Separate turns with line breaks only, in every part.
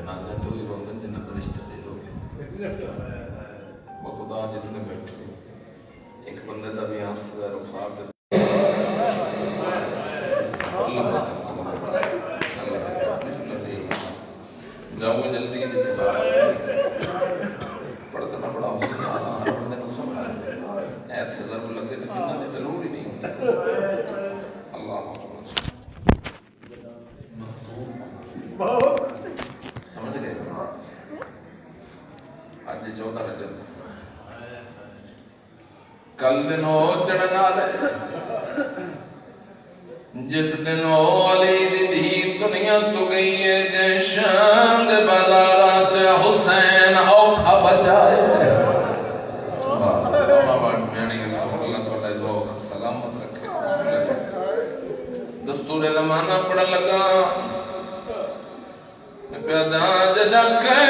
جنازے تو ہی روندن جنہ کا رشتہ دے دو وہ خدا جتنے بیٹھے ایک بندے دا بھی آنس دا رخسار دے جاؤ جلدی کی جتنے پڑھتا نہ پڑھا اس نے آنا ہر بندے کو سمجھا ایت ضرب لگے تو کتنا دی تلور ہی نہیں ہوتی اللہ سمجھ گئے آج 14 رجب کل دن ہو چڑھنا لے جس دن ہو علی دی دھی دنیا تو گئی ہے جے شام دے بازارات حسین اوکھا بچائے اللہ تعالی ذوق سلامت رکھے دستور زمانہ پڑھن لگا پیدا جڑکے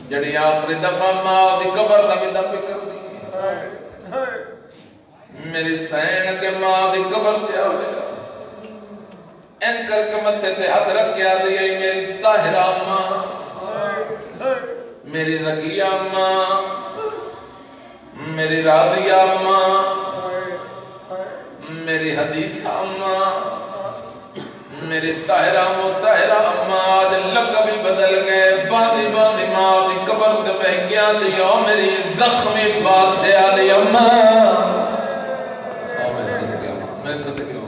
جڑی آخری دفعہ ماں دی قبر دا بھی دب کر دی میری سین کے ماں دی قبر تے آ گیا ان کر کے متھے تے ہاتھ رکھ کے آدھی ہے میری طاہرہ اماں، میری رقیہ اماں، میری راضیہ اماں، میری حدیثہ اماں، میری طاہرہ مطہرہ اماں، آج لقب بھی بدل گئے، باندھی باندھی ماں دی قبر تے بہ گیا دی او میری زخمی باسے آلی اماں، میں صدقے ہوں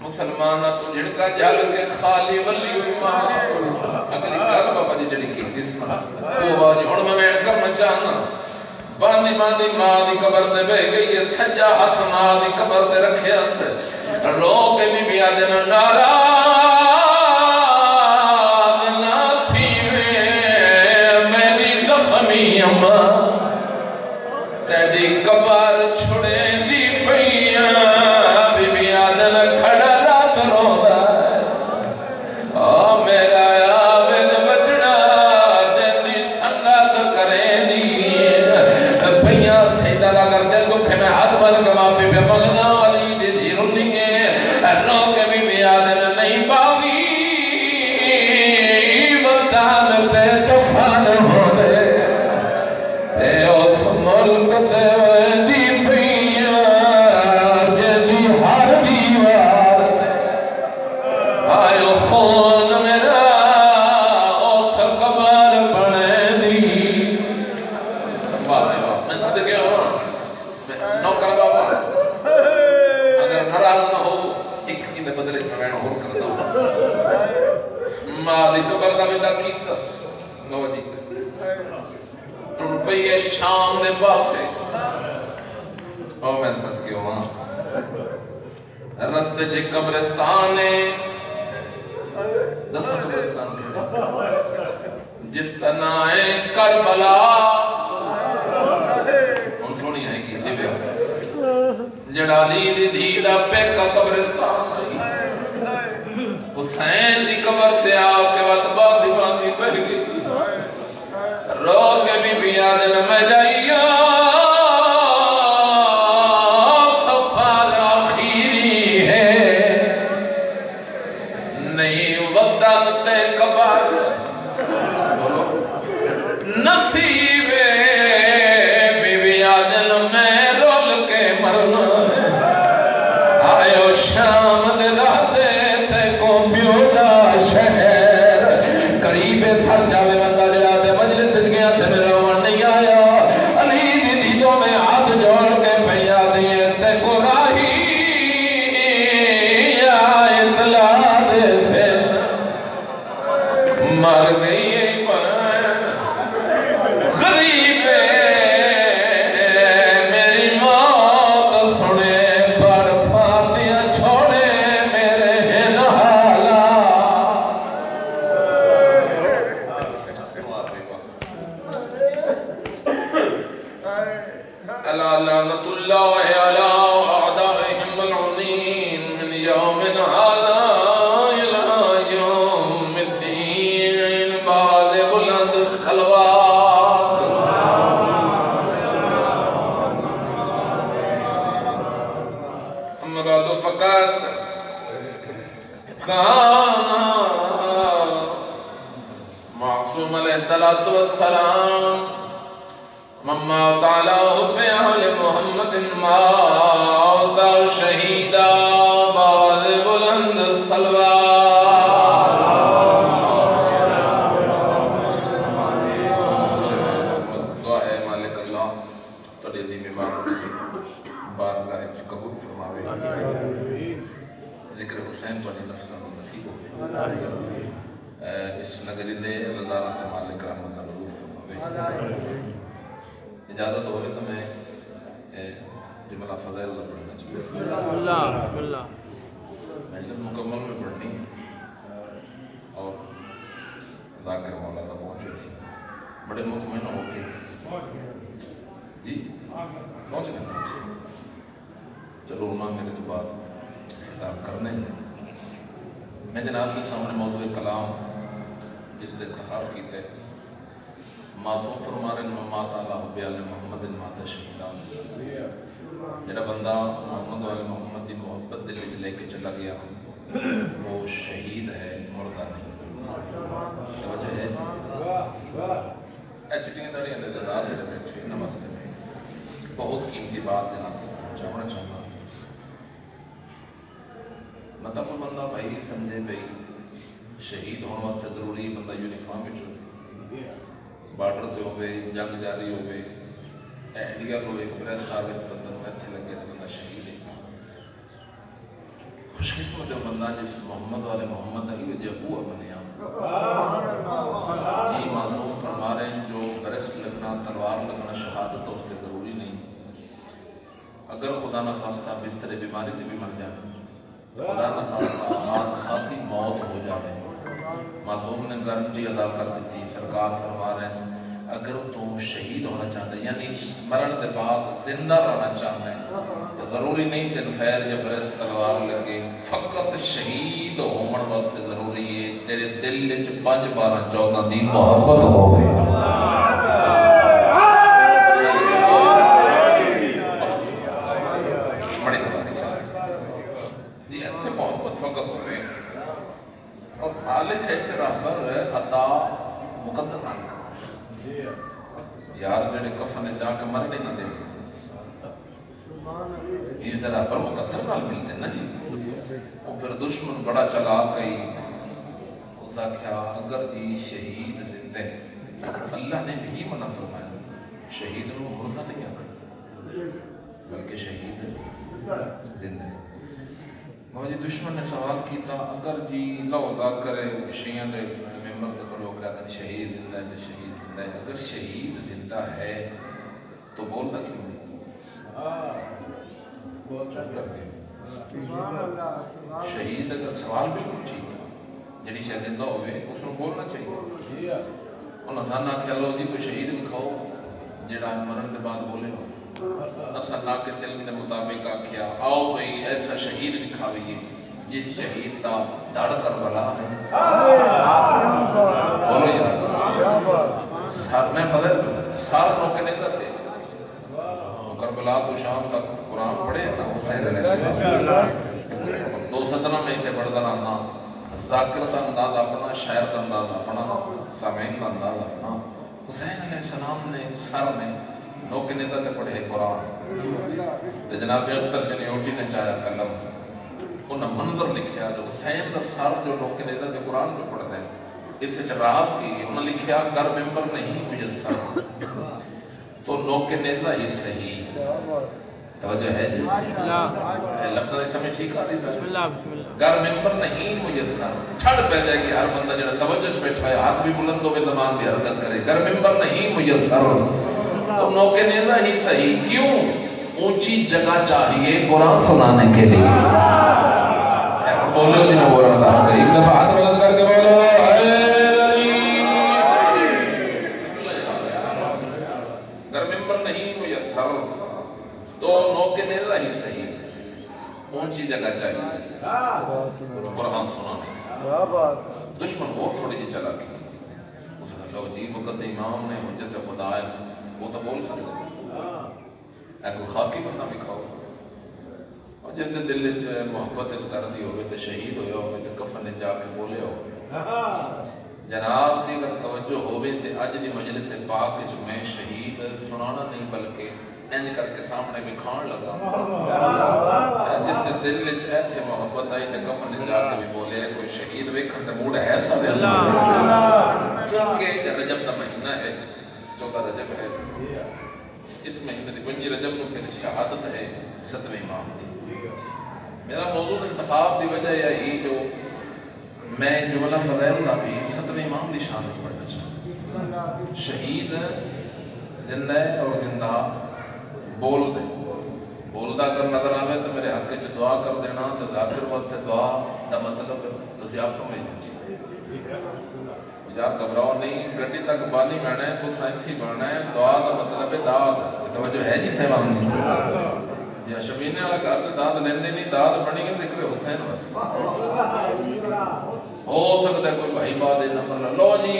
مسلمانہ تو جھڑکا جھل کے خالی ولی ہوئی ماں اگلی گل بابا جی جڑی کی جسمہ تو باجی ہن میں وین کرنا چاہنا باندھی باندھی ماں دی قبر تے بہ گئی ہے، سجا ہاتھ ماں دی قبر تے رکھیا سے رو کے بھی بیا دینا ناراض نہ تھی میری زخمی اماں تیری قبر چھڑے دی پئیاں بی بیا دینا کھڑا رات روندا آ میرا عابد بچڑا جندی سنگت کریں دی پئیاں سیدہ لگر دے دکھے میں ہاتھ بن کے معافی پہ مگنا والی دی دی رنی کے رو کے بھی بیا دینا نہیں باغی وطان پہ دفان ہو دے تے اس ملک تے دی پئیاں جندی ہر دیوار آئے خون میرا اوتھ قبر بنے دی واہ میں صدقے ہوں نوکر بابا اگر ناراض نہ ہو ایک کی دے بدلے میں وین اور کرتا ہوں ماں دی قبر دا ویندہ کیتس نو جی ٹر پئی ہے شام دے پاسے او میں صدقے ہوں رستے چے قبرستان ہے دس قبرستان جس طرح ہے کربلا ان سونی ہے کی دیوے جڑا علی دی دھیدہ پیکا قبرستان ہے حسین دی قبر تے آپ کے وقت باندھی باندھی بہ گئی رو کے بھی بیا دل میں جائیا سفر آخیری ہے نہیں وطن تے قبر نصیب بی بیا دل میں رول کے مرنا آئے شام دے رہتے تے کو پیودا شہر قریب سر جاوے بندہ جڑا تے مجلس گیا تے میرا من نہیں آیا علی دی دیدوں میں ہاتھ جوڑ کے پیا دیے تے کو راہی آئے اطلاع دے سے مر گئی غریب میری موت سنے پر فاتحہ چھوڑے میرے نحالا الا لعنت اللہ علی اعدائهم ملعونین من یوم هذا الى یوم الدین بعد بلند خلوات امراض فقط کانا معصوم علیہ السلام مما تعالی حب اہل محمد موت شہیدہ بعد بلند صلوات دعا ہے مالک اللہ تڑی عظیم بارگاہ قبول فرماوے ذکر حسین تڑی نسلہ نصیب ہوئے اس نگری دے اللہ رحمت مالک رحمت نور فرماوے اجازت ہو رہی تو میں جملہ فضائل اللہ پڑھنا چاہیے اللہ مجلس مکمل میں پڑھنی اور ذاکر مولا تھا پہنچے سی بڑے مطمئن ہو کے جی پہنچ گئے چلو انہوں میرے تو بات خطاب کرنے میں جناب کے سامنے موضوع کلام جس نے انتخاب کی تھے معصوم فرما رہے ہیں مما تعالی بیال محمد مات شہیدہ جڑا بندہ محمد والے محمد دی محبت دل وچ لے کے چلا گیا وہ شہید ہے، مردہ نہیں۔ توجہ ہے جی؟ چٹیاں داڑیاں دار جڑے بیٹھے نمستے میں بہت قیمتی بات جناب تک پہنچانا چاہتا ہوں۔ مطلب کوئی بندہ بھائی سمجھے بھائی شہید ہونے واسطے ضروری بندہ یونیفارم وچ ہوے، بارڈر تے ہوے، جنگ جاری ہوے، انڈیا کو ایک بریسٹ آوے تو بندہ اتنے لگے تو بندہ شہید ہے۔ خوش قسمت ہے بندہ جس محمد والے محمد ہی وجہ ابو بنیا جی۔ معصوم فرما رہے ہیں جو بریسٹ لگنا، تلوار لگنا شہادت اس سے ضروری نہیں۔ اگر خدا نہ خواستہ بستر بیماری تے بھی مر جائے، خدا نہ خواستہ حادثاتی موت ہو جائے، معصوم نے گارنٹی ادا کر دیتی۔ سرکار فرما رہے ہیں اگر تو شہید ہونا چاہتا ہے یعنی مرن کے بعد زندہ رہنا چاہتا ہے تو ضروری نہیں تین خیر یا بریسٹ تلوار لگے، فقط شہید ہومن واسطے ضروری ہے تیرے دل وچ 5 12 14 دی محبت ہوے۔ بڑی باری جی اچھے محبت فقط ہوئے اور مالک ایسے رہبر عطا مقدر نہ کر یار جڑے کفن جا کے مرنے نہ دے، یہ ذرا پر مقدر نال ملتے نا جی۔ اور پھر دشمن بڑا چلاک گئی، اس کا کیا اگر جی شہید زندہ ہے، اللہ نے بھی منع فرمایا شہید نو مردہ نہیں آنا بلکہ شہید زندہ ہے۔ مجھے دشمن نے سوال کیتا اگر جی لو ادا کرے شیعہ دے ممبر تے کھلو کہتا ہے شہید زندہ ہے تو شہید زندہ ہے، اگر شہید زندہ ہے تو بولنا کیوں نہیں؟ چپ کر گئے۔ شہید اگر سوال بالکل ٹھیک ہے، جڑی شاید زندہ ہوئے اس کو بولنا چاہیے۔ انہوں نے آخیا لو جی کوئی شہید دکھاؤ جڑا مرن کے بعد بولے ہو۔ اصل ناقص علم کے مطابق آخیا آؤ بھائی ایسا شہید دکھاویے جس شہید کا دھڑ کربلا ہے۔ بولو یار سر میں فضل سر موقع نہیں کرتے کربلا تو شام تک قرآن پڑھے نا حسین علیہ السلام 217 میں اتنے پڑھتا رہنا، ذاکر کا انداز اپنا، شاعر کا انداز اپنا، سامعین کا انداز اپنا۔ حسین علیہ السلام نے سر میں نوکے نظر پڑھے قرآن، جناب اختر شنیوٹی نے چاہیا قلم انہیں منظر لکھیا جو حسین کا سر جو نوکے نظر قرآن پہ پڑھتا ہے اس سے راز کی انہیں لکھیا گر ممبر نہیں میسر تو نوکے نیزہ ہی صحیح۔ توجہ ہے جی؟ لفظ نے سمجھ ٹھیک آ رہی سر؟ گر ممبر نہیں میسر چھڑ پہ جائے گی ہر بندہ جڑا توجہ بیٹھا ہے ہاتھ بھی بلند ہوئے زبان بھی حرکت کرے، گر ممبر نہیں میسر تو نوکے نیزہ ہی صحیح۔ کیوں؟ اونچی جگہ چاہیے قرآن سنانے کے لیے۔ بولو جی میں بول رہا تھا ایک دفعہ ہاتھ بلند کر کے بولو گر ممبر نہیں میسر تو نوکے نیزہ ہی صحیح، اونچی جگہ چاہیے قرآن سنانے۔ دشمن بہت تھوڑی جی چلا گئی اس نے لو جی وقت امام نے حجت خدا ہے وہ تو بول سکتے ایک خاکی بندہ بھی کھاؤ اور جس نے دل سے محبت اس کر دی ہوئے تو شہید ہوئے ہوئے تو کفن نے جا کے بولے ہوئے جناب دی اگر توجہ ہوئے تو اج دی مجلس پاک میں شہید سنانا نہیں بلکہ انج کر کے سامنے بھی کھان لگا جس نے دل سے ایتھے محبت آئی تو کفن نے جا کے بھی بولے کوئی شہید ویکھن تے موڈ ہے سارے چونکہ رجب کا مہینہ ہے 14 رجب ہے اس مہینے دی 5 رجب کو پھر شہادت ہے 7ویں امام دی۔ میرا موضوع انتخاب دی وجہ یہی جو میں جملہ فضائل کا بھی 7ویں امام دی شان میں پڑھنا چاہتا ہوں۔ شہید زندہ ہے اور زندہ بول دے بولدا اگر نظر آوے تو میرے حق وچ دعا کر دینا تو ذاکر واسطے دعا دا مطلب تسی آپ سمجھ دیں یار گھبراؤ نہیں گڈی تک بانی بننا ہے کچھ ایتھی بننا ہے دعا دا مطلب ہے داد توجہ ہے جی صاحب جی شبینے والا گھر تے داد لیندے نہیں داد بنی ہے ذکر حسین واسطے ہو سکتا ہے کوئی بھائی بات نمبر لو جی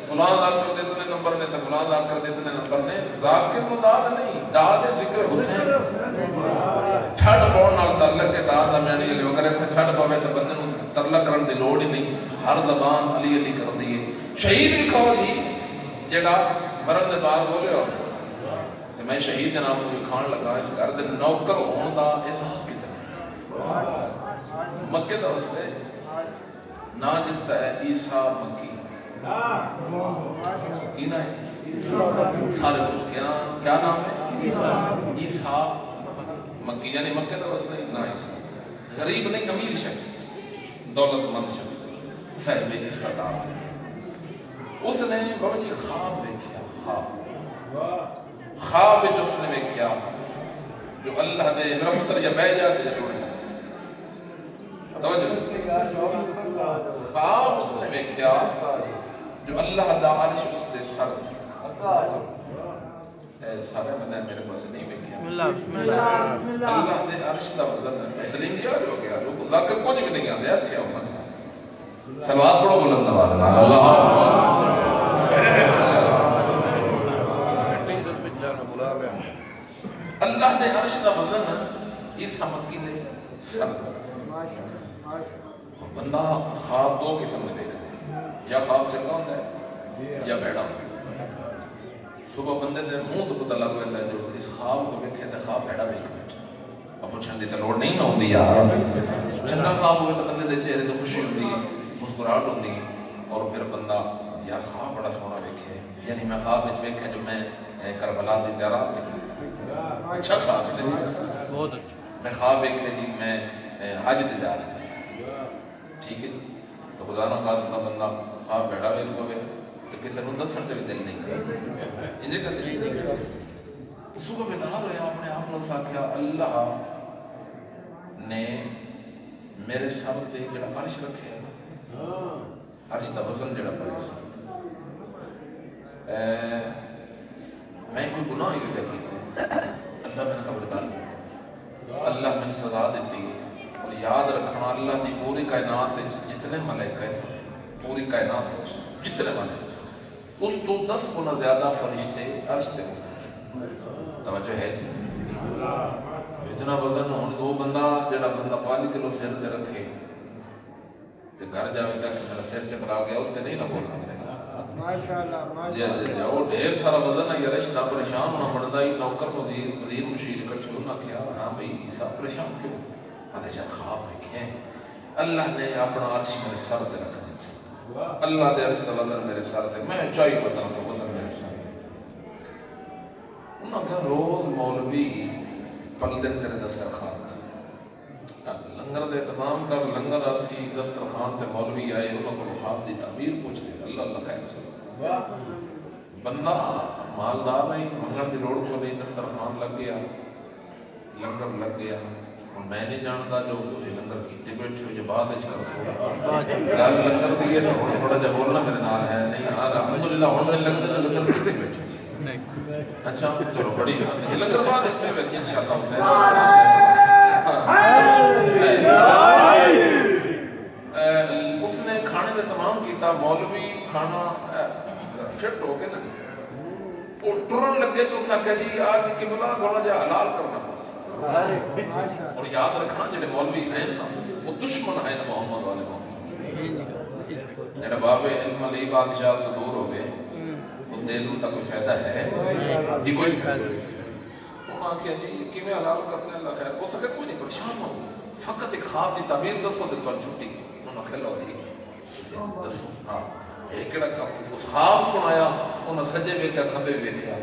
فلاں ذاکر دے اتنے نمبر نے تو فلاں ذاکر دے اتنے نمبر نے. ذاکر نو داد نہیں, داد ذکر حسین. چھڑ پاؤن نال تعلق ہے داد دا. میں نہیں لیو اگر اتنے چھڑ پاوے تو بندے نو ترلا کرن دی لوڑ ہی نہیں. ہر زبان علی علی کر دی ہے. شہید بھی کھو جی جڑا مرن دے بعد بولے ہو تو میں شہید دے نام کو کھان لگا. اس گھر دے نوکر ہون دا احساس کتنا مکے دا واسطے نا جس دا ہے عیسیٰ مکی کی نا ہے سارے لوگ کیا نام ہے عیسیٰ مکی یعنی مکے دا واسطے نا عیسیٰ. غریب نہیں امیر شخص دولت مند شخص صاحب جس کا دعوت ہے. اس نے بابا جی خواب دیکھا. خواب جو اس نے دیکھا جو اللہ دے میرا پتر یا بہ جاتے یا ٹوٹ جاتے. خواب اس نے دیکھا جو اللہ دا عرش اس دے سر. سارے بندے میرے پاس نہیں دیکھا. اللہ دے عرش دا وزن تسلیم کیا ہو گیا جو ذکر کچھ بھی نہیں آندے اچھے ہو. سلوات پڑھو بلند آواز نال اللہ اللہ دے عرش دا وزن عیسیٰ مکی دے سر. بندہ خواب دو قسم میں دیکھ رہے, یا خواب چنگا ہوتا ہے یا بیڑا ہوتا ہے. صبح بندے دے منہ تو پتہ لگ رہتا ہے جو اس خواب کو دیکھے تو خواب بیڑا بیٹھ بیٹھا. اب پوچھنے دی تو لوڑ نہیں نہ ہوتی یار. چنگا خواب ہوئے تو بندے دے چہرے تو خوشی ہوتی ہے, مسکراہٹ ہوتی ہے. اور پھر بندہ یار خواب بڑا سونا دیکھے. یعنی میں خواب وچ دیکھا جو میں کربلا دی زیارت تے اچھا خواب ہے بہت اچھا. میں خواب دیکھا جی میں حج تے جا رہا ہوں. ٹھیک ہے تو خدا نہ خاصہ بندہ خواب بیٹھا ہوئے پوے تو کسی کو دسن تے بھی دل نہیں کرتا. انجے کر دل نہیں کرتا. صبح بیدار ہویا اپنے آپ کو ساکھیا اللہ نے میرے سر تے جڑا عرش رکھے ہے عرش دا وزن جڑا پڑے سر میں کوئی گناہ ہی ہوتا کیتے اللہ میں نے خبردار کیا. اللہ میں نے سزا دیتی. اور یاد رکھنا اللہ دی پوری کائنات جتنے ملائکہ ہیں پوری کائنات جتنے ملائکہ اس تو 10 گنا زیادہ فرشتے عرش تے ہوتے. توجہ ہے جی اتنا وزن ہون دو بندہ جڑا بندہ 5 کلو سر تے رکھے تے گھر جاوے گا کہ میرا سر چکرا گیا اس تے نہیں نہ بولنا پڑے گا. جی جی وہ ڈھیر سارا وزن ہے. یار رشتہ پریشان ہونا پڑتا ہے. نوکر وزیر مشیر کٹھے ہونا کیا ہاں بھائی عیسیٰ پریشان کیوں آدھے جان خواب دیکھے اللہ نے اپنا عرش میرے سر تے رکھ دیا. اللہ دے عرش دا وزن میرے سر تے میں چاہیے بتاؤں تو وزن میرے سر. انہوں نے کہا روز مولوی پلدن تیرے دسترخوان لنگر دے تمام کر لنگر آسی دسترخوان تے مولوی آئے انہوں کو خواب دی تعبیر پوچھتے اللہ اللہ خیر سے. بندہ مالدار نہیں منگن دی لوڑ کو نہیں دسترخوان لگ گیا لنگر لگ گیا. اور میں نہیں جانتا جو تسی لنگر کیتے بیٹھے ہو جو بعد اچھ کر سو گل لنگر دیئے تو تھوڑا جا بولنا میرے نال ہے نہیں الحمدللہ ہونے لگتے ہیں لنگر کیتے بیٹھے. اچھا چلو بڑی بات ہے لنگر بعد اچھ میں ویسی انشاءاللہ اس نے کھانے دے تمام کیتا. مولوی کھانا فٹ ہو کے نا وہ ٹرن لگے تو سکے جی آج کی بلا تھوڑا جا حلال کرنا پاس. اور یاد رکھنا جڑے مولوی ہیں نا وہ دشمن ہیں محمد والے محمد. جڑے بابے علم علی بادشاہ سے دور ہو گئے اس دے دوں تک کوئی فائدہ ہے جی کوئی فائدہ نہیں. انہوں نے کہا جی کیویں حلال کرنے اللہ خیر ہو سکے کوئی نہیں پریشان ہو فقط ایک خواب دی تعبیر دسو تے پر چھٹی. انہوں نے کہا لو جی دسو ہاں ایک کڑا کام اس خواب سنایا. انہوں نے سجے ویکھیا کھبے ویکھیا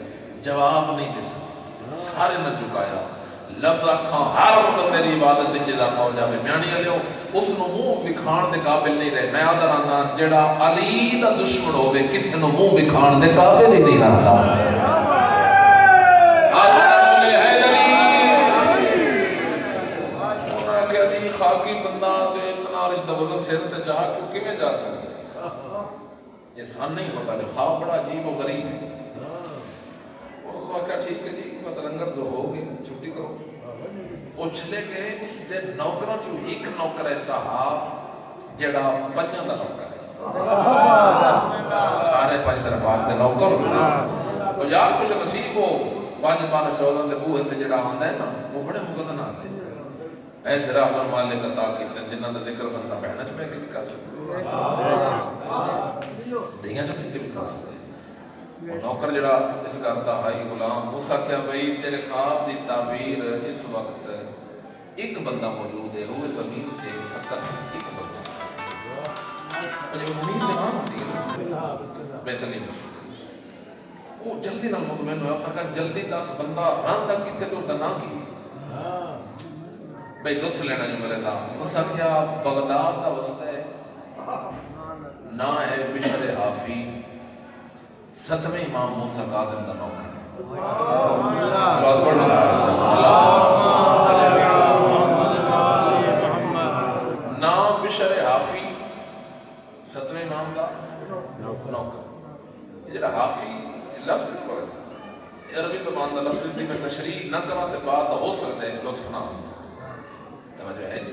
جواب نہیں دے سکتا. سارے نہ چکایا لفظ آکھاں ہر وقت میری عبادت وچ اضافہ ہو جاوے. میانی علیو اس نو منہ وکھاڻ دے قابل نہیں رہے. میں آدھا رہنا جڑا علی دا دشمن ہوے کسے نو منہ وکھاڻ دے قابل ہی نہیں رہتا. خاکی بندہ تے اتنا عرش دا وزن سر تے چاہ کیوں کیویں جا سکتا. یہ سان نہیں ہوتا جو خواب بڑا عجیب و غریب ہے. وہ کہا ٹھیک ہے جی لنگر جو ہوگی چھٹی کرو. وہ چلے گئے اس دے نوکراں چوں ایک نوکر ایسا ہا جڑا 5 دا نوکر ہے سارے 5 دربار دے نوکر او یار خوش نصیب ہو 5 12 14 دے بوہے تے جڑا آندا ہے نا وہ بڑے مقدن آتے ایسے رحمت مالک عطا کیتے جنہاں دا ذکر بندہ بہنا چ پہ کے بھی کر سکتا دیاں چ پہ بھی کر سکتا نوکر جڑا اس کرتا ہائی غلام اس آخیا بھائی تیرے خواب دی تعبیر اس وقت ایک بندہ موجود ہے روح زمین سے فقط ایک بندہ جو زمین جہاں ہوتی ہے ویسا نہیں وہ جلدی نہ مطمئن ہوا سکا جلدی 10 بندہ ران تک کتنے تو نہ کی بھائی لطف لینا جو میرے دا اس آخیا بغداد کا وسط ہے نہ ہے بشر حافی 7ویں امام موسیٰ قادم کا نوکر بہت بڑا نام بشر حافی 7ویں امام کا نوکر یہ حافی لفظ عربی زبان کا لفظ کی میں تشریح نہ کرا تے بات ہو سکتا ہے لطف نہ توجہ ہے جی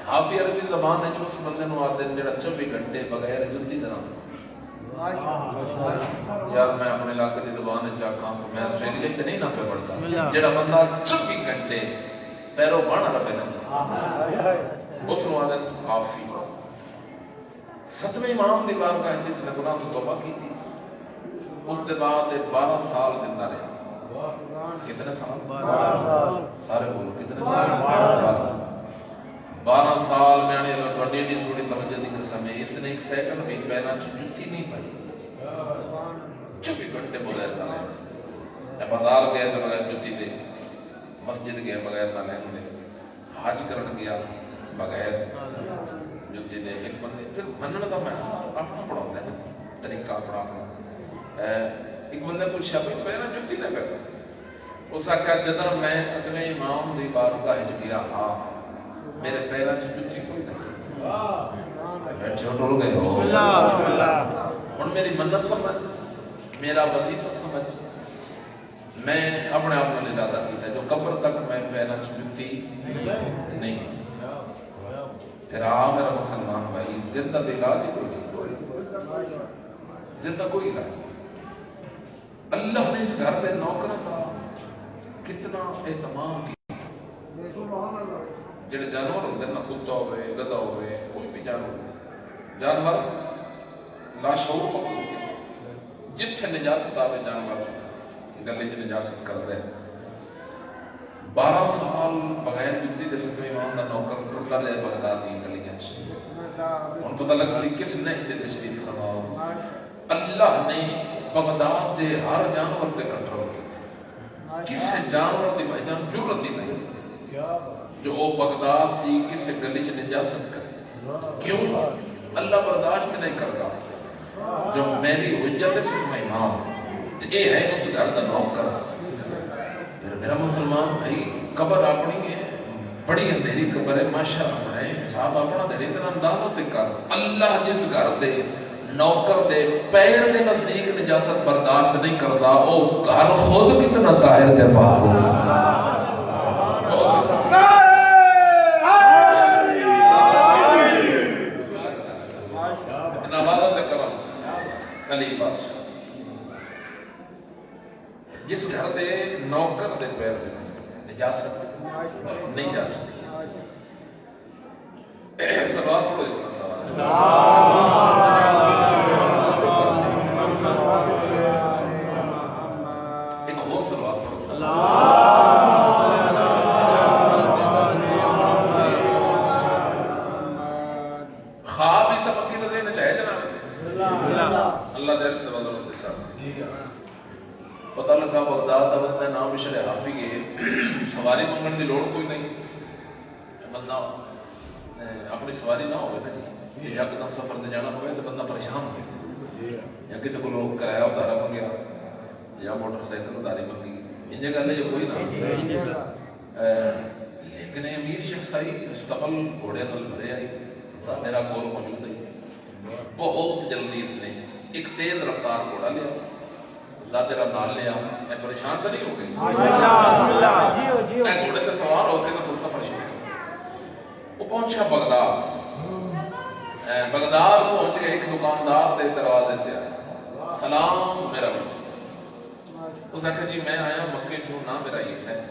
حافی عربی زبان ہے جو اس بندے نو آتے ہیں جڑا 24 گھنٹے بغیر جُتی نہ یار میں اپنے علاقے دی زبان ہے چاہاں میں آسٹریلیا تے نہیں نہ پہ پڑھتا جڑا بندہ 24 گھنٹے پیرو بانا رہے نا اس نو آتے ہیں حافی 7ویں امام دی بارگاہ جس نے گناہ تو توبہ کی تھی اس کے بعد 12 سال زندہ رہے کتنے سال 12 سال سارے بولو کتنے سال 12 سال میں آنے لوگ توڑی دی سوڑی توجہ دی قسم ہے اس نے 1 سیکنڈ بھی پہنا جُتی نہیں پائی 24 گھنٹے بغیر نہ لیں بازار گئے تو بغیر جُتی دے مسجد گئے بغیر نہ لیں دے حج کرن گیا بغیر جُتی دے ایک بندے پھر مننا تو میں اپنا پڑھاتا ہے نا طریقہ اپنا اپنا ایک بندے پوچھا بھائی پہنا جُتی نہ پہنا اس آخر جدر میں 7ویں امام دی بارگاہ وچ گیا ہاں میرے پیرا سے جُتی کوئی نہیں بیٹھے ٹول گئے ہو ہن میری منت سمجھ میرا وظیفہ سمجھ میں اپنے آپ کو ارادہ کیتا ہے جو قبر تک میں پیرا سے جُتی نہیں پھر میرا مسلمان بھائی زندہ تو علاج ہی کوئی نہیں زندہ کوئی علاج اللہ نے اس گھر دے نوکر کا کتنا اہتمام کیا جڑے جانور ہوتے ہیں نا کتا ہوئے گدھا ہوئے کوئی بھی جانور لاشعور مخلوق ہے جتھے نجاست آوے جانور گلے چ نجاست کرتے ہیں 12 سال بغیر جُتی دے 7ویں امام دا نوکر ٹرتا رہے بغداد دی گلیاں ہن پتہ لگ سی کس نے تشریف فرماؤ اللہ نے بغداد دے ہر جانور تے کنٹرول کیتا کسے جانور دی بھائی جان جرت ہی نہیں جو وہ بغداد دی کسے گلی چ نجاست کرے کیوں اللہ برداشت میں نہیں کرتا جو میری حجت ہے صرف میں امام یہ ہے اس گھر کا نوکر پھر میرا مسلمان بھائی قبر اپنی ہے بڑی اندھیری قبر ہے ماشاء اللہ ہے حساب اپنا دے اتنا اندازہ تے کر اللہ جس گھر دے نوکر دے پیر دے نزدیک نجاست برداشت نہیں کرتا وہ گھر خود کتنا طاہر تے پاک ہو جس گھر دے نوکر دے پیر دے نجاست نہیں جا سکتی سلوات پڑھو ایک اور سلوات پڑھو خواب ہی سب عقیدہ دینا چاہے جناب اللہ دیر سے دوازہ اس کے ساتھ پتہ لگا بغداد دا وسط ہے نام بشر حافی کے سواری منگن دی لوڑ کوئی نہیں بندہ اپنی سواری نہ ہوئے نا کہ یکدم سفر تے جانا ہوئے تو بندہ پریشان ہوئے یا کسی کو لوگ کرایہ ادھارا منگیا یا موٹر سائیکل ادھاری منگی ان جگہ لے کوئی نہ لیکن امیر شخص آئی استقبل گھوڑے نل بھرے آئی میرا کول موجود ہے بہت جلدی اس نے ایک تیز رفتار گھوڑا لیا ذاترہ نال لیا میں پریشان تو نہیں ہو گئی میں گھوڑے سے سوار ہو کے تو سفر شروع وہ پہنچا بغداد بغداد پہنچ کے ایک دکاندار دے دروازے تے آیا، سلام میرا بچہ۔ اس آخر جی میں آیا مکے چوں، نہ میرا عیسیٰ ہے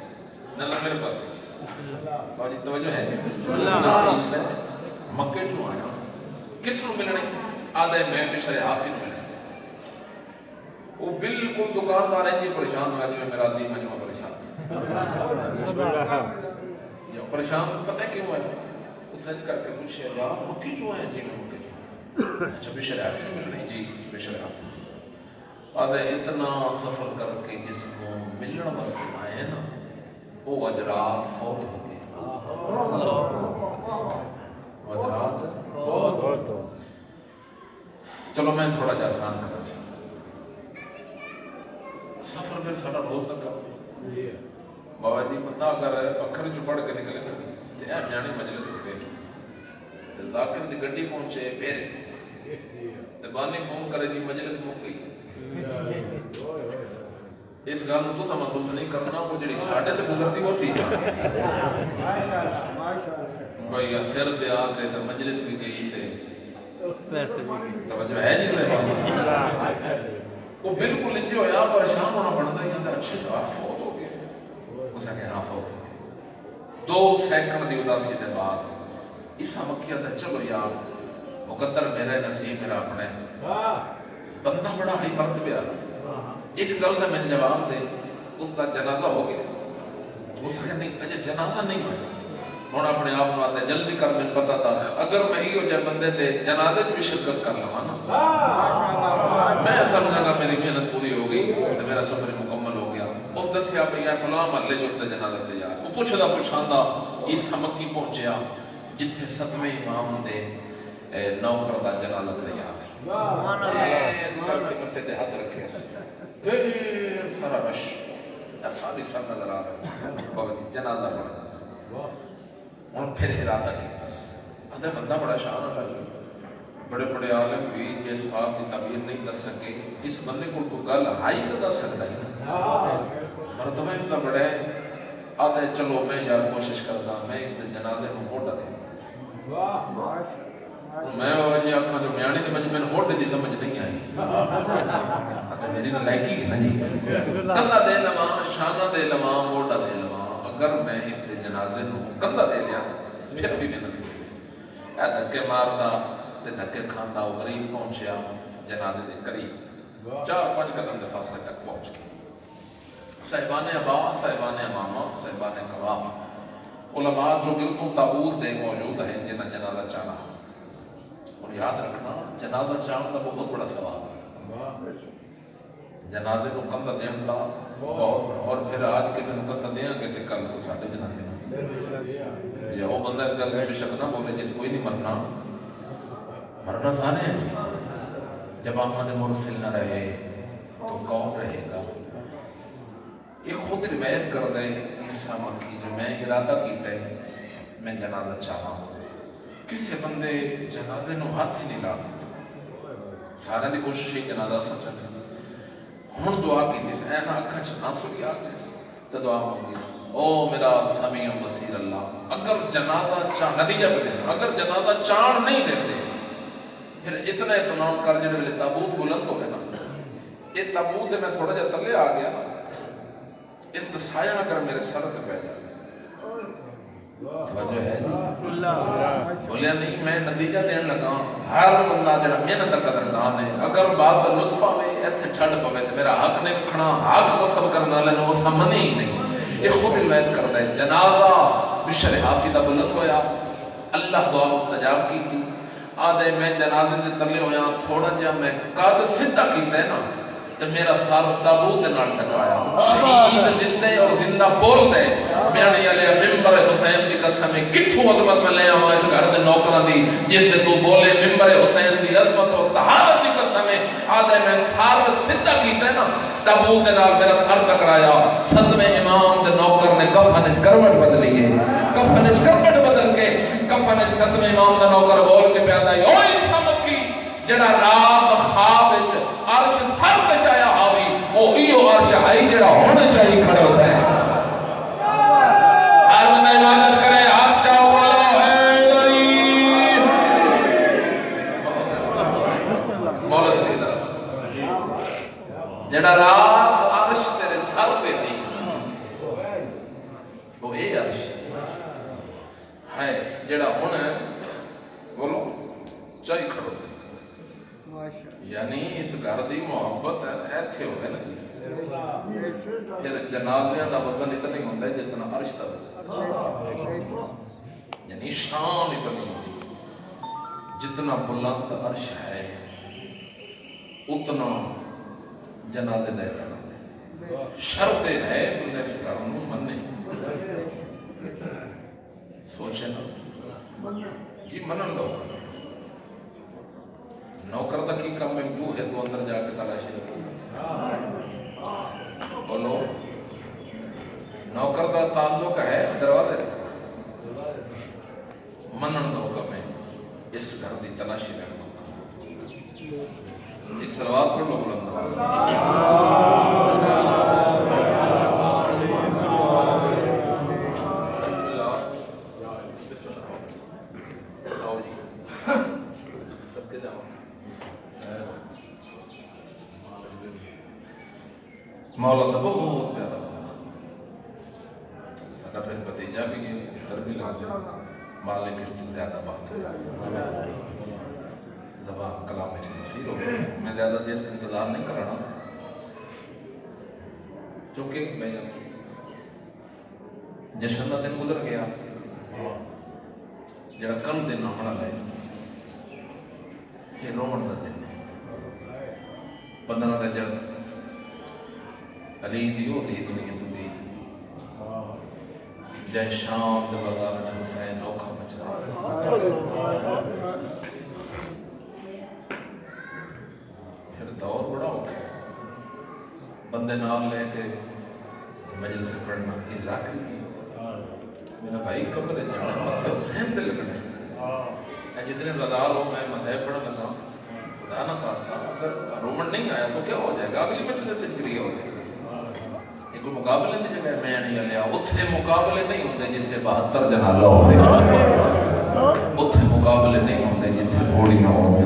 نظر میرے پاس ہے، توجہ ہے نہ عیسیٰ ہے، مکے چوں آیا کس کو ملنے؟ آدھے میں بشر حافظ ملنے۔ وہ بالکل دکاندار ہے جی پریشان ہوا جی میرا عظیم مجمع پریشان پریشان پتہ کیوں ہے؟ سج کر کے پوچھے یار مکے چوں آئے؟ جی میں مکے چوں۔ اچھا بشر حافظ ملنے؟ جی بشر حافظ۔ آدھے اتنا سفر کر کے جس کو ملنے واسطے آئے نا وہ اجرات فوت ہو گئے، اجرات فوت۔ چلو میں تھوڑا جا آسان کرنا چاہتا سفر پھر ساڑا روز تک بابا جی بندہ اگر اکھر چ پڑھ کے نکلے نا تو اے میانی مجلس ہوتے تے ذاکر دی گڈی پہنچے پھر تے بانی فون کرے جی مجلس مک گئی۔ اس گل نوں تساں محسوس نہیں کرنا، وہ جڑی ساڈے تے گزرتی وہ سی بھائی سر تے آ کے تے مجلس بھی گئی تے توجہ ہے جی صاحب؟ وہ بالکل انجے ہویا پریشان ہونا بنتا ہی آتا اچھے یار فوت ہو گئے۔ اس نے کہا ہاں فوت ہو گئے۔ 2 سیکنڈ دی اداسی دے بعد عیسیٰ مکیہ دا چلو یار مقدر میرے نصیب میرا اپنے بندہ بڑا ہی مرتبہ آ ایک گل دا میں جواب دے اس کا جنازہ ہو گیا۔ اس نے نہیں اجے جنازہ نہیں ہویا، ہوں اپنے آپ کو آتا جلدی کر میں پتا تھا اگر میں ہی جب بندے دے جنازے چ بھی شرکت کر لوا نا میں سمجھا گا میری محنت پوری ہو گئی تو میرا سفر مکمل ہو گیا۔ اس دسیا پہ یا فلاں محلے جو جنازہ تیار وہ پوچھدا پوچھاندا عیسیٰ مکی پہنچیا جتھے 7ویں امام دے نوکر دا جنازہ تیار ہے کر کے متھے تے ہاتھ رکھے دیر سارا رش ساری سر نظر آ رہا جنازہ پڑھا ہوں پھر ارادہ کیا آدھا بندہ بڑا شان والا ہے، بڑے بڑے عالم بھی جس بات کی تعبیر نہیں دس سکے اس بندے کو گل ہائی تو دس سکتا ہے مرتبہ اس کا بڑا ہے۔ آدھا چلو میں یار کوشش کرتا میں اس جنازے میں موٹا دے میں بابا جی آخا جو میانی تو مجھے موٹے کی سمجھ نہیں آئی میری نہ لائکی ہے نا جی کلا دے لواں شانہ دے لواں موٹا دے لواں اگر میں اس دے جنازے نو کلا دے لیا پھر بھی محنت اے دھکے ماردا تے دھکے کھاندا وہ غریب پہنچیا جنازے دے قریب 4-5 قدم دے فاصلے تک پہنچ گیا۔ صاحبان عباس صاحبان امامہ صاحبان قوام علماء جو گردوں تابوت دے موجود ہیں جنہ جنازہ چاہنا اور یاد رکھنا جنازہ چاہنا کا بہت بڑا ثواب ہے، جنازے کو کندھا دین دا بہت اور پھر آج کے دن کندھا دیں گے تو کل کو ساڑھے جنازے میں یہ وہ بندہ اس گل میں بے شک نہ بولے جس کوئی نہیں مرنا مرنا سارے ہیں جب احمد مرسل نہ رہے تو کون رہے گا؟ یہ خود روایت کر دے عیسیٰ مکی جو میں ارادہ کیتا ہے میں جنازہ چاہا کسی بندے جنازے نو ہاتھ ہی نہیں لا دیتا سارے دی کوشش ہے جنازہ سچا ہن دعا کی تھی اے نا اکھاں چ آنسو بھی آ گئے تو دعا مانگی او میرا سمیع بصیر اللہ اگر جنازہ چاہ نتیجہ بدے اگر جنازہ چاہ نہیں دیتے پھر اتنا اطمینان کر جڑے ویلے تابوت بلند ہو گئے نا یہ تابوت میں تھوڑا جہا تلے آ گیا اس کا سایہ اگر میرے سر پہ پہ جائے توجہ ہے بولیا نہیں میں نتیجہ دین لگا ہر بندہ جڑا محنت کا قدردان ہے اگر بات لطفہ میں ایتھے چھڑ پوے تو میرا حق نہیں رکھنا حق قسم کرنا لینا وہ سمجھنے ہی نہیں یہ خود روایت کرتا ہے جنازہ بشر حافظہ بلند ہویا اللہ دعا مستجاب کی تھی آدھے میں جنازے دے تلے ہویا تھوڑا جہا میں قد سدھا کیتا ہے نا تو میرا سر تابوت نال ٹکرایا شہید زندے اور زندہ بول دے میانی علیہ ممبر حسین دی قسم کتھوں عظمت میں لے آواں اس گھر دے نوکراں دی جس دے تو بولے ممبر حسین دی عظمت اور طہارت دی قسم آدھے میں سر سدھا کیتا ہے نا تابوت نال میرا سر ٹکرایا 7ویں امام دے نوکر نے کفن وچ کروٹ بدلی ہے کفن وچ کروٹ بدل کے کفن وچ 7ویں امام دا نوکر بول کے پیادا ہے او عیسیٰ مکی جڑا رات خواب وچ عرش سر تے چایا آوی او ایو عرش آئی جڑا ہونا چاہیے کھڑا ہوتا ہے ہر بندہ عبادت کرے ہاتھ چاہو بولو اے غریب پاک عرش تیرے سر پہ نہیں، وہ اے عرش ہے جڑا ہن بولو چاہی کھڑو، یعنی اس گھر دی محبت ایتھے ہوئے نا، پھر جنازیاں دا وزن اتنا ہی ہوتا ہے جتنا عرش دا وزن، یعنی شان اتنی ہوتی جتنا بلند عرش ہے اتنا جنازے دا احترام ہے، شرط ہے بندے فکر نو مننے، سوچے نا جی منن دو، نوکر دا کی کام میں تو ہے تو اندر جا کے تلاشی رکھو، بولو نوکر دا تعلق ہے دروازے منن دو کم ہے، اس گھر دی تلاشی رکھ دو، ایک صلوات پڑھ لو بلند مولا تو بہت پیارا ساڈا پھر بھتیجا بھی ہے، پتر بھی لا دیا، مالک اس تو زیادہ بات زبان کلام میں تفسیر ہو گئی، میں زیادہ دیر انتظار نہیں کرنا چونکہ میں جشن کا دن گزر گیا، جڑا کل دن آنا لے یہ رومن کا دن 15 رجب علی دیو دی دنیا تو دی جائے شام دے بازار حسین اوکھا مچا پھر دور بڑا ہو گیا، بندے نال لے کے مجلس پڑھنا یہ ذاکر میرا بھائی قبر جانا متھے حسین دے لگنے، جتنے زدار ہو میں مسائب پڑھنے لگا خدا نہ خواستہ اگر رومن نہیں آیا تو کیا ہو جائے گا، اگلی مجلس سے جگری ہو جائے گا، ایک مقابلے دی جگہ میں نہیں لیا، اتھے مقابلے نہیں ہوتے جتھے 72 جنازہ ہوتے، اتھے مقابلے نہیں ہوتے جتھے گھوڑیاں ہوتے،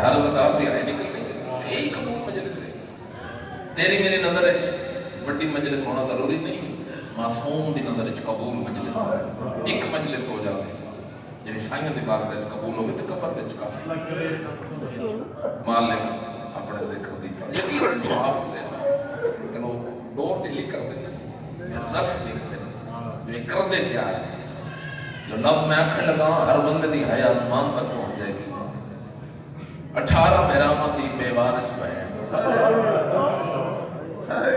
ہر زدار دی آئے نکل نہیں، ایک قبول مجلس ہے، تیری میری نظر ہے بڑی مجلس ہونا ضروری نہیں، معصوم دی نظر ہے قبول مجلس ایک مجلس ہو جائے جی سائیں دی بات وچ قبول ہوگی تو قبر وچ کافی، مالک اپنے ذکر دی یقین معاف دے کہ وہ ڈور ڈیلی کر دینا ظرف لکھ دینا جو کر دے کیا ہے، جو لفظ میں آکھنے لگا ہر بندے دی حیا آسمان تک پہنچ جائے گی، 18 مہرامہ دی بے وارث بہن،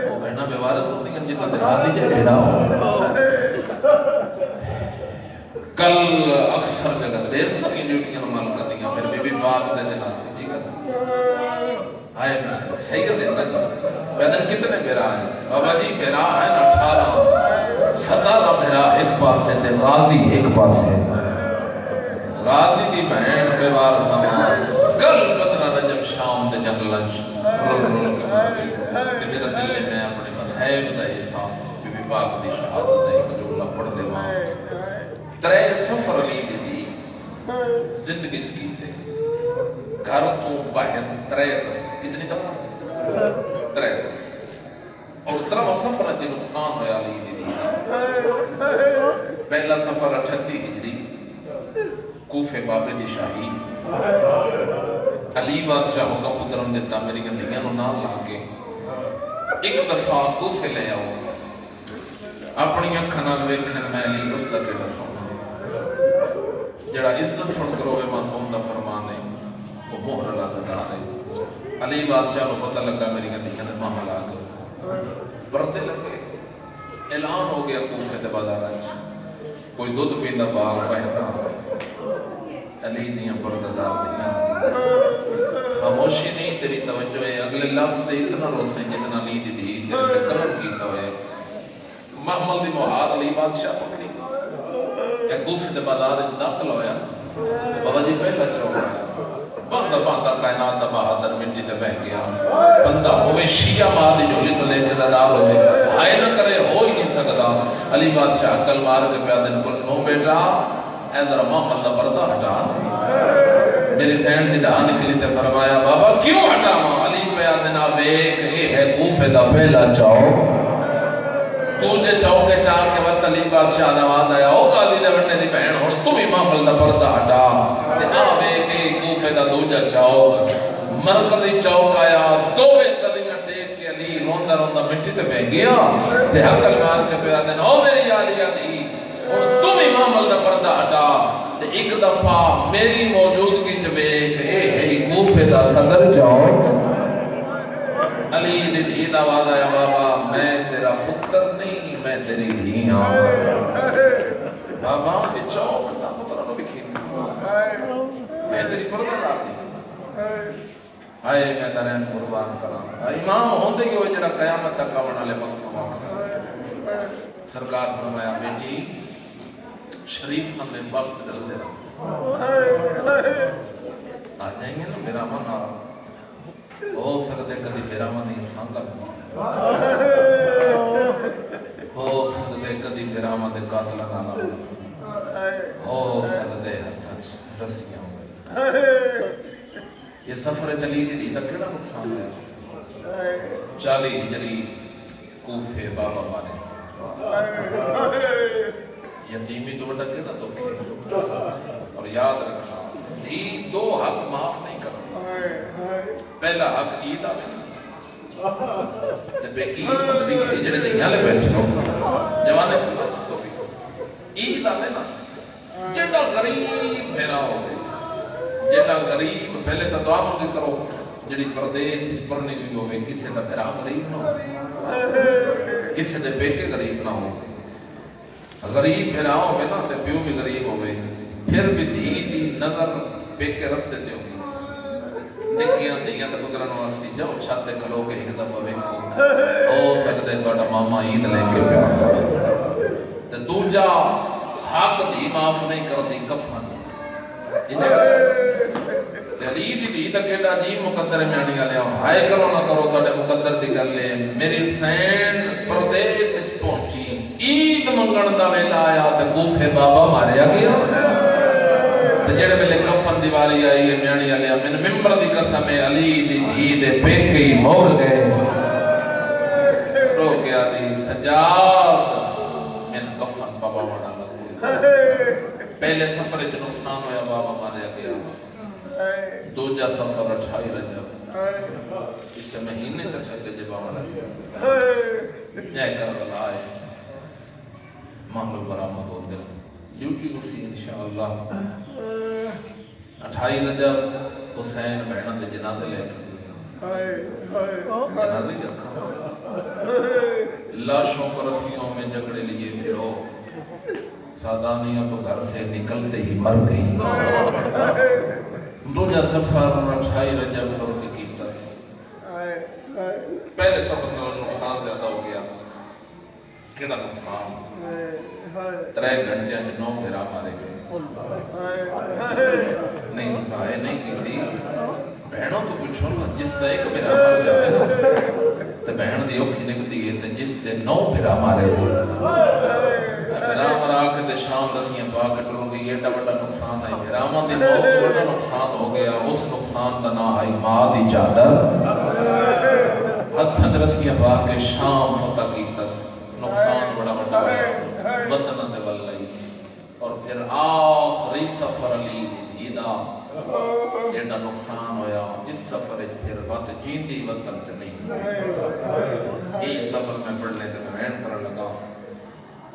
وہ بہنہ بے وارث ہوتی ہیں جنہوں نے حاضی جائے بہنا ہو، کل اکثر جگہ دیر ساری ڈیوٹیاں عمل کر دیا، پھر بی بی پاک دے دینا جی کر آئے صحیح کر دینا جی بیدن کتنے بیرا ہیں بابا جی بیرا ہے نا 18 17 بیرا ایک پاس ہے غازی ایک پاس ہے، غازی دی بہن بے وار سامان کل 15 رجب شام دے جنگلنچ رول رول کے مر گئی، کہ میرا دل میں اپنے مسائب دا حساب بی بی پاک دی شہادت دے ایک جملہ پڑھ دے وہاں 3 سفر علی دی زندگی چکی تھے، گھر تو باہر 3 دفعہ، کتنی دفعہ 3 دفعہ، اور 3 سفر اچھے نقصان ہویا علی دی پہلا سفر 38 ہجری کوفے بابے دی شاہی، علی بادشاہ کا پترم دیتا میری گندگیاں نو نام لا کے ایک دفعہ کوفے لے آؤ، اپنی اکھاں نال ویکھن میں علی اس دا کیڑا سونا جڑا عزت سن کرو اے معصوم دا فرمان ہے، وہ مہر اللہ دا دار ہے، علی بادشاہ کو پتہ لگا میری گندگیاں دے معاملہ آ گئے، پردے لگے، اعلان ہو گیا کوفے دے بازار وچ کوئی دودھ پیندا بال پہنا علی دیاں پردہ دار دیاں، خاموشی نہیں تیری توجہ ہے، اگلے لفظ دے اتنا روسے جتنا علی دی دی تیرے تے کرم کیتا ہوئے، محمل دی مہار علی بادشاہ پکڑی کہ کوفے دے بازار وچ داخل ہویا، بابا جی پہلا چوکا بندہ بندہ کائنات دا بہادر مٹی تے بہ گیا، بندہ ہوئے شیعہ ماں دی جولی تو لے کے دار ہوئے، ہائے نہ کرے ہو ہی نہیں سکتا، علی بادشاہ عقل مار کے پیا دن کل سو بیٹا اے ذرا محمد دا پردہ ہٹا، میری سین دی ڈھا نکلی تے فرمایا بابا کیوں ہٹاواں، علی پیا دینا ویک اے ہے کوفے دا پہلا چوک دوجے چوکے چاہ کے وقت علی بادشاہ نواز آیا او قاضی دے بننے دی بہن ہن تم امام دا پردہ ہٹا تے آ ویک اے کوفے دا دوجا چوک مرکزی چوک آیا دوویں تلیاں ٹیک کے علی روندا روندا مٹی تے بہ گیا تے حقل مار کے پیا دین او میری علی علی ہن تم امام دا پردہ ہٹا تے ایک دفعہ میری موجودگی چ ویکھ اے ہے کوفے دا صدر چوک علی دی دھی دا آواز آیا بابا میں تیرا پتر نہیں میں تیری دھی ہاں بابا یہ چوک دا پتر نو لکھی میں تیری پردہ لا دی آئے میں ترین قربان کرا امام ہوندے کہ وہ جڑا قیامت تک آون والے وقت موقع سرکار فرمایا بیٹی شریف میں وقت ڈل دے آ جائیں گے نا میرا من ہو سکتے کدی میرا من انسان کا ہو سکتے کدی میرا من قاتل نہ ہو سکتے ہاتھ رسیاں یہ سفر چلی دی دا کیڑا نقصان ہے 40 ہجری کوفے بابا والے یتیمی تو بڑا کیڑا دکھ ہے اور یاد رکھا دھی دو حق معاف نہیں کرنا پہلا حق عید آوے تے بے عید مطلب کہ جڑے دیاں لے بیٹھے ہو جوانے سے تو عید آوے نا جڑا غریب میرا ہوے جڑا غریب پہلے تو دعا مانگ کرو جڑی پردیس وچ پڑھنے کی ہوے کسے دا بھرا غریب نہ ہو کسے دے بیٹے غریب نہ ہو غریب بھرا ہوے نا تے پیو بھی غریب ہوے پھر بھی دھی دی نظر بیٹے رستے تے ہوگی نکیاں دیاں تے پتراں نوں آکھدی جاؤ چھت تے کھلو کے ایک دفعہ ویکھو ہو سکدے تہاڈا ماما عید لے کے پیا تے دوجا حق دی معاف نہیں کردی کفن علی دی دی دا کیڑا عجیب مقدر میانی والے ہائے کرو نہ کرو تہاڈے مقدر دی گل ہے میری سین پردیس وچ پہنچی عید منگن دا ویلا آیا تے کوفے بابا ماریا گیا تے جڑے ویلے کفن دی واری آئی ہے میانی والے من ممبر دی قسم ہے علی دی دی دے پیکے ہی مول گئے رو گیا دی سجاد من کفن بابا مارا لگا پہلے سفر وچ نقصان ہویا بابا ماریا گیا دوجا سفر 28 رجب اس مہینے کا چھکے جب بابا لگا جائے کربلا آئے محمل برآمد ہوتے ڈیوٹی اسی انشاءاللہ 28 رجب حسین بہنوں دے جنازے لے کر جنازے کیا لاشوں پر رسیوں میں جھگڑے لیے پھرو سادانیاں تو گھر سے نکلتے ہی مر گئی دوجا سفر 28 رجب کر کے کیتس پہلے سفر میں نقصان زیادہ ہو گیا کیڑا نقصان 3 گھنٹے 9 پھرا مارے گئے نہیں مسائے نہیں کیتی بہنوں تو پوچھو نا جس تے ایک پھرا مر جائے نا تے بہن دی اوکھی نکلتی ہے تے جس تے 9 پھرا مارے گئے بھرام راکھ دے شام رسیاں پاک ٹروں گی یہ بڑا نقصان ہے بھراماں دی موت بڑا نقصان ہو گیا اس نقصان دا نام آئی ماں دی چادر ہتھ رسیاں پاک کے شام فتح کیتس نقصان بڑا بڑا وطن تے ولائی اور پھر آخری سفر علی دی دا جیڑا نقصان ہویا اس سفر پھر بات جیندی وطن تے نہیں یہ سفر میں پڑھنے تے میں وین پر لگا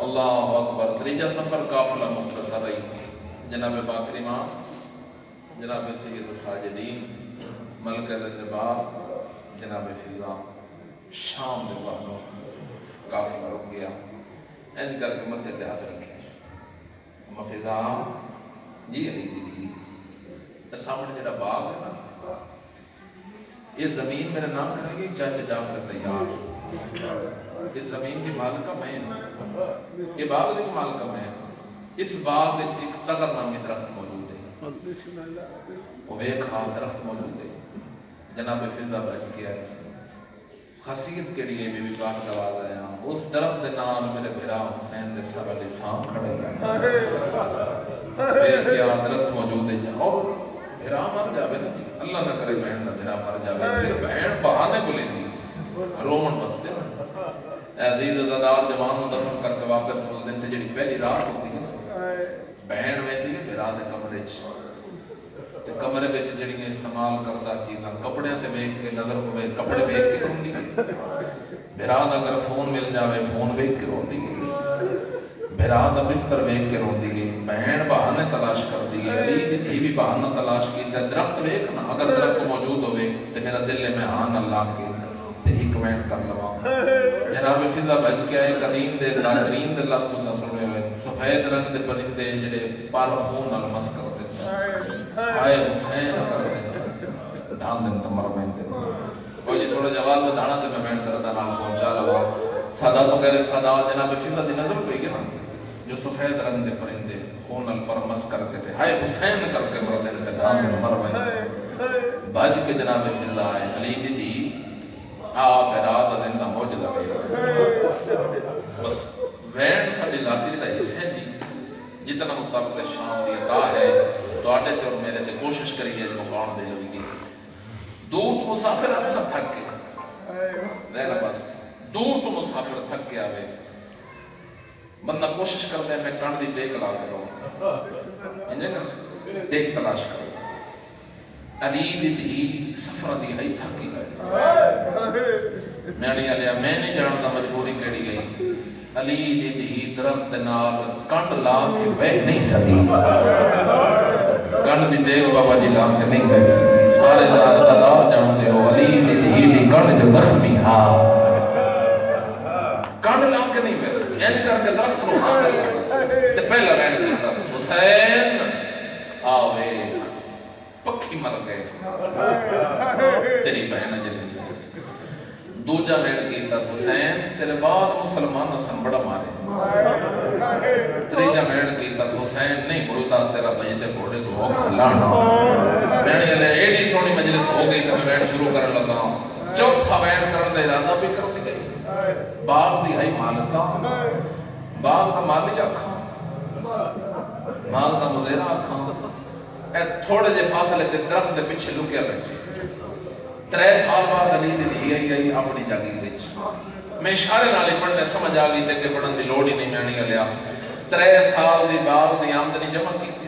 اللہ اکبر تریجا سفر قافلہ مختصر رہی جناب باقری ماں جناب سید الساجدین ملکہ الجبار جناب فضا شام دے باہروں قافلہ رک گیا این کر کے متھے تے ہاتھ رکھے فضا جی علی دی سامنے جڑا باغ ہے نا یہ زمین میرے نام کرے گی چاچا جعفر تیار اس زمین کی مالکہ میں ہوں یہ باغ کی مالکہ میں ہوں اس باغ میں ایک تغر نامی درخت موجود ہے وہ ویکھا درخت موجود ہے جناب فضا بچ گیا ہے خاصیت کے لیے بی بی پاک دواز آیا اس درخت نال میرے بھرا حسین دے سر علی سام کھڑے گیا درخت موجود ہے اور بھرا مر جاوے نا اللہ نہ کرے بہن نہ میرا مر جائے پھر بہن بہانے بولیں رومن واسطے عزیز عزادار جوان نو دفن کر کے واپس بول دین تے جڑی پہلی رات ہوتی ہے بہن ویندی ہے رات دے کمرے وچ تے کمرے وچ جڑیاں استعمال کردا چیزاں کپڑے تے ویکھ کے نظر ہوے کپڑے ویکھ کے روندی ہے بھرا دا اگر فون مل جاوے فون ویکھ کے روندی ہے بھرا دا بستر ویکھ کے روندی ہے بہن بہانے تلاش کردی ہے علی دی دھی بھی بہانہ تلاش کیتا درخت ویکھ نا اگر درخت موجود ہوے تے میرا دل ہے میں ہاں نہ لا کے تے ایک کمنٹ کر لواں جناب فضا بچ کے آئے قدیم دے ذاکرین دے لفظ کو سنے ہوئے سفید رنگ دے پرندے جڑے پر خون نال مس کر دے آئے حسین کر دے ڈھان دن تمر مہندے وہ جی تھوڑا جواب بدانا تے میں مہند کردہ نام پہنچا لوا صدا تو کہہ رہے صدا جناب فضا دی نظر پہ گی نا جو سفید رنگ دے پرندے خون نال پر مس کرتے تھے آئے حسین کر کے مر دن تے ڈھان دن تمر مہندے بچ کے جناب فضا آئے علی دی دی آپ رات زندہ موجودہ گئے بس وین ساڑی لاتی دا حصے نہیں جتنا مسافر شام دی عطا ہے تو آٹے تے اور میرے تے کوشش کری ہے مقام دے لوگی گی دور تو مسافر اپنا تھک کے وینا بس دور تو مسافر تھک کے آوے بندہ کوشش کرتا ہے میں کان دی ٹیک لا کے رہوں انجھے کر ٹیک تلاش کرو علی دی سفر دی ہی تھکی گئے میں نہیں جانتا مجبوری کیڑی گئی علی دی درخت نال کنڈ لا کے بہ نہیں سکی کنڈ دی ٹیک بابا جی لا کے نہیں بہ سکی سارے دار جانتے ہو علی دی کنڈ جو زخمی ہاں کنڈ لا کے نہیں بہ سکی این کر کے درخت نو ہاں تے پہلا وینڈ کیتا حسین آوے پکھی مر گئے تیری بہن جی دوجا وینڈ کیتا حسین تیرے بعد مسلمان سن بڑا مارے تریجا وینڈ کیتا حسین نہیں بڑھتا تیرا بھائی تے گھوڑے تو ہو کھلانا میں نے لے ایڈی سونی مجلس ہو گئی کہ میں وینڈ شروع کرنے لگا چوتھا وینڈ کرنے دے ارادہ بھی کر دی گئی باغ دی ہائی مالکا باغ دا مالی آکھاں مال دا مزیرہ آکھاں تھوڑے جے فاصلے تے درخت دے پیچھے لکیا بیٹھے 3 سال بعد علی دی دھی آئی اپنی جاگی وچ میں اشارے نال ہی پڑھنے سمجھ آ گئی تے کہ پڑھن دی لوڑ ہی نہیں میں نہیں لیا 3 سال دی باغ دی آمدنی جمع کیتی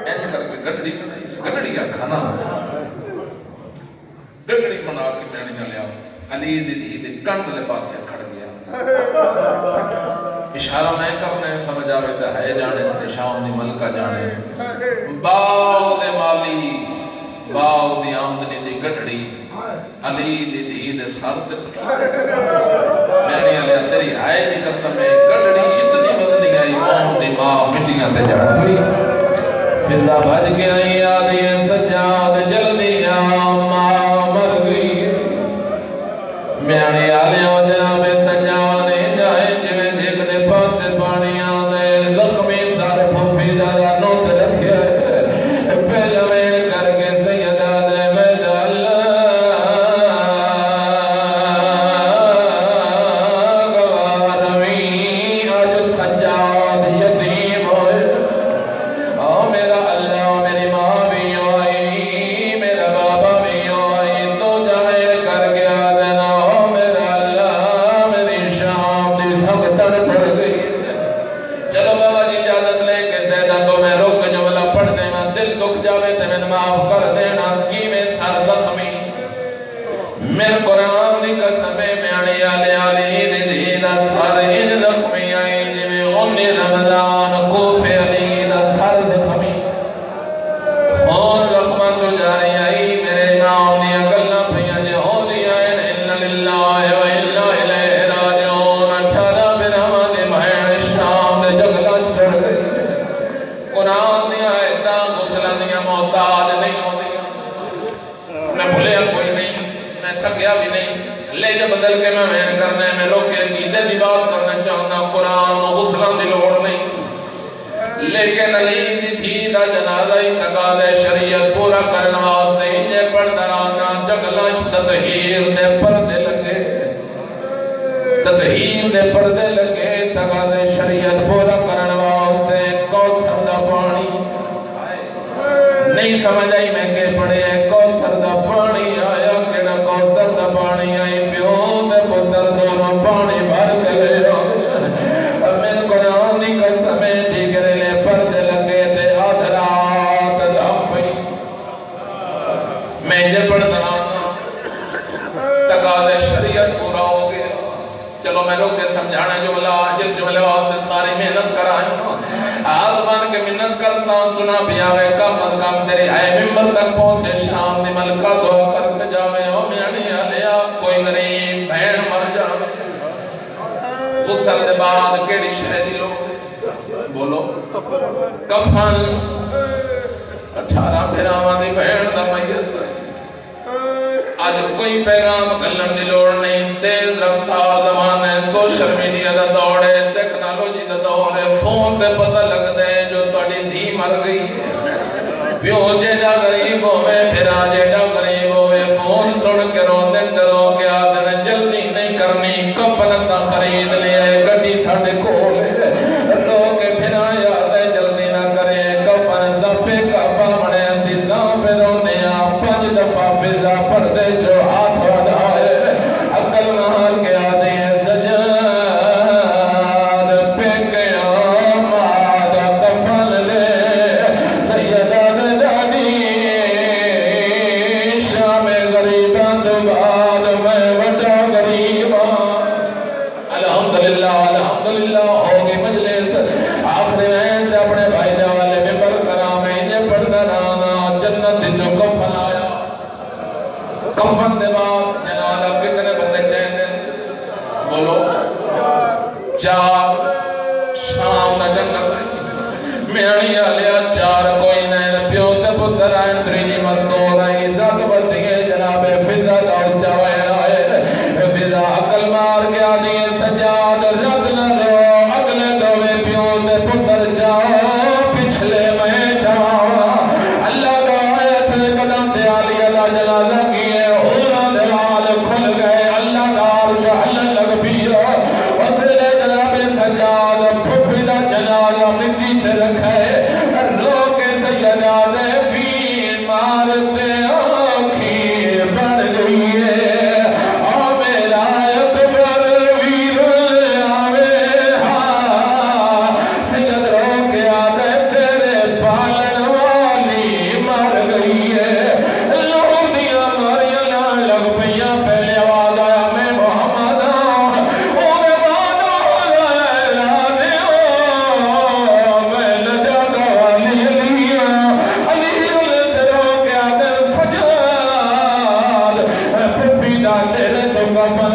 این کر کے گڈڑی بنائی گڈڑی کا کھانا گڈڑی بنا کے میں نہیں لیا علی دی دھی دے کنڈ لے پاسے کھڑ گیا اشارہ میں کرنے سمجھ آوے تے ہے جانے تے شام دی ملکہ جانے باغ دے مالی باغ دی آمدنی دی گڈڑی علی دی دھی دے سر تے میں نہیں لیا تیری آئے دی قسم ہے گڈڑی اتنی وزنی گئی قوم دی ماں مٹیاں تے جڑ ہوئی فضا بھج کے آئی آدھی سجاد جلدی ماں مر گئی میں نہیں آلیاں جناب سجاد جائے جویں دیکھ دے پاسے پانی آدھے زخمی سر پھوپی دارا نوت رکھے پہلا وین کر کے سید آدھے میں ڈالا گواروی آج سجاد یتیم ہوئے میرا اللہ میری ماں بھی آئی میرا بابا بھی آئی تو جائے کر کے آدھے نا میرا اللہ میری شام دی سب تر تر گئی چلو بابا جی اجازت لے کے سیدہ کو میں روک جملہ پڑھ دے میں دل دکھ جاوے تے میں معاف کر دینا کی میں سر زخمی میرے قرآن دی قسم میں علی دی دینا سر ان زخمی آئی جی میں امی رمضان کوفے علی دا سر زخمی خون زخمہ چو جاری آئی میرے نام دیا گلہ پہیا جے ہو دیا اِنَّ لِلَّهِ وَإِنَّا إِلَيْهِ رَاجِعُونَ اچھالا برہمہ دے بہن شام دے جگلہ چڑھ گئی قرآن دیا آیتاں غسلہ دیا محتاج نہیں ہو دیا میں بھولیا کوئی نہیں میں تھکیا بھی نہیں لے جا بدل کے میں وین کرنے میں روکے عقیدے دی بات کرنا چاہنا قرآن غسلہ دی لوڑ نہیں لیکن علی دی تھی دا جنازہ تقاضے شریعت پورا کرنا واسطے انجے پڑھ درانا جگلانچ تطہیر دے پردے لگے تطہیر دے پردے لگے تقاضے شریعت پورا کرنا واسطے کوثر دا پانی نہیں نہیں سمجھ آئی میں کہ پڑھے کوثر دا پانی آیا کیڑا کوثر دا پانی آئی پیو دے پتر دونوں پانی بھر کے لے اور میں قرآن دی قسمیں دیگرے لے پردے لگے تے آدھرات دھم پئی میں جے پڑھ درانا تقاضے شریعت پورا ہو گیا چلو میں روک کے سمجھانا جملہ جس جملے واسطے ساری محنت کرائیں آدھ بان کے منت کر سان سنا پیاوے کم از کم تیری آئے ممبر تک پہنچے شام دی ملکہ دعا کر کے جاوے او میانی آلیا کوئی غریب بہن مر جاوے غسل دے بعد کیڑی شہدی لوگ بولو کفن 18 پھراواں دی بہن دا میت آج کوئی پیغام کلن دی لوڑ نہیں تیز رفتار زمانے سوشل میڈیا دا دور ہے ٹیکنالوجی دا دور ہے فون تے پتہ لگ دے جو تڑی دھی مر گئی ہے پیو جیڑا غریب ہوئے پھرا جیڑا غریب ہوئے فون سن کے رون دن درو کے آدھن جلدی نہیں کرنی کفن سا خرید لے گڑی ساڑھے کھولے رو کے پھرا یادیں جلدی نہ کرے کفن سا پہ کعبہ منے سیدھاں پہ رونے پانچ دفعہ فضا پردے جو ہاتھ وڈائے عقل نال کے آدھے ہیں سجاد پہ گیا مادہ کفن لے سیدہ دانی شام غریبان دو بعد میں وڈا غریبان الحمدللہ ہوگی مجلس آخری رہن اپنے بھائی جوالے میں برکرامیں یہ پڑھنا رانا جنت جو کفن آیا کفن دے بعد جنازہ کتنے بندے چاہتے ہیں بولو 4 شام دا جنت میانی آلیا 4 کوئی نہیں پیو تے پتر آئین تریجی مستور آئی ذات بلدیے جناب فضا دا اچھا وین آئے فضا عقل مار گیا دیئے سجاد رد نہ دو اگلے دوے پیو تے پتر جاؤ پچھلے میں جاؤ اللہ کا آیت قدم دے آلیا دا جنازہ کیے کھل گئے اللہ کا عرش حلن لگ پیا وسیلے جناب سجاد پھپی دا جنازہ مٹی تے رکھے رو کے سیدادے بھی مارتے آنکھی بڑھ گئی ہے میرا اکبر ویر آوے سید رو کے آدھے تیرے پالن والی مر گئی ہے لوگ دیا ماریاں لان لگ پیا پہلے آواز آیا میں محمد اوہ بعد رانے میں لجا گوالی علی تیروں کے آدھر سجاد پھپی دا چہرے تو کفن